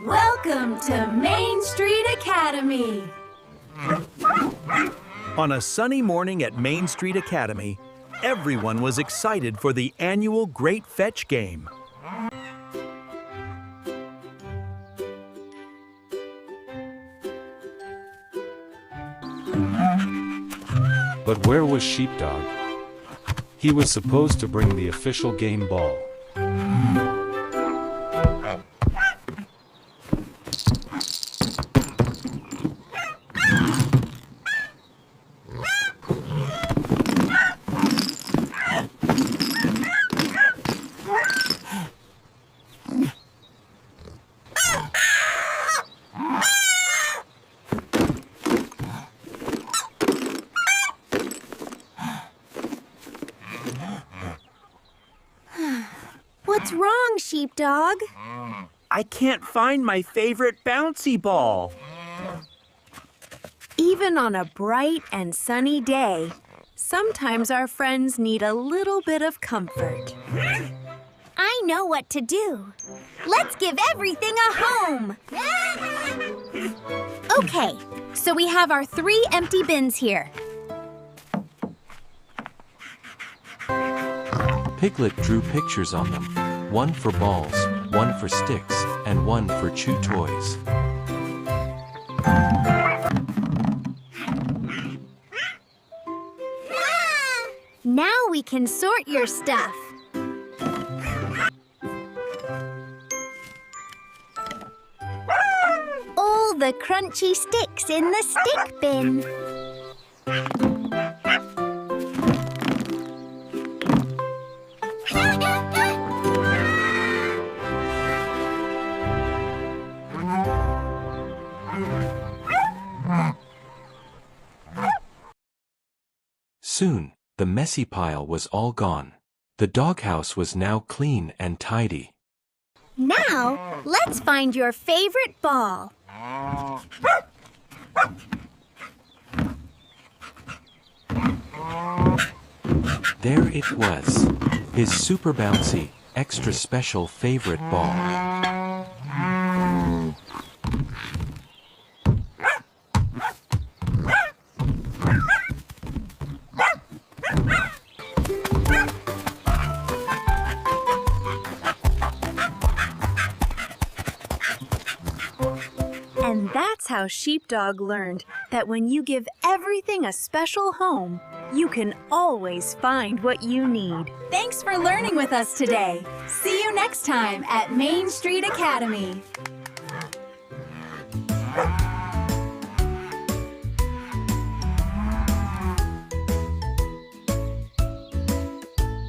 Welcome to Main Street Academy. On a sunny morning at Main Street Academy, everyone was excited for the annual Great Fetch game. But where was Sheepdog? He was supposed to bring the official game ball. What's wrong, Sheepdog? I can't find my favorite bouncy ball. Even on a bright and sunny day, sometimes our friends need a little bit of comfort. I know what to do. Let's give everything a home. Okay, so we have our 3 empty bins here. Piglet drew pictures on them. One for balls, one for sticks, and one for chew toys. Now we can sort your stuff. All the crunchy sticks in the stick bin. Soon, the messy pile was all gone. The doghouse was now clean and tidy. Now, let's find your favorite ball. There it was, his super bouncy, extra special favorite ball. And that's how Sheepdog learned that when you give everything a special home, you can always find what you need. Thanks for learning with us today. See you next time at Main Street Academy.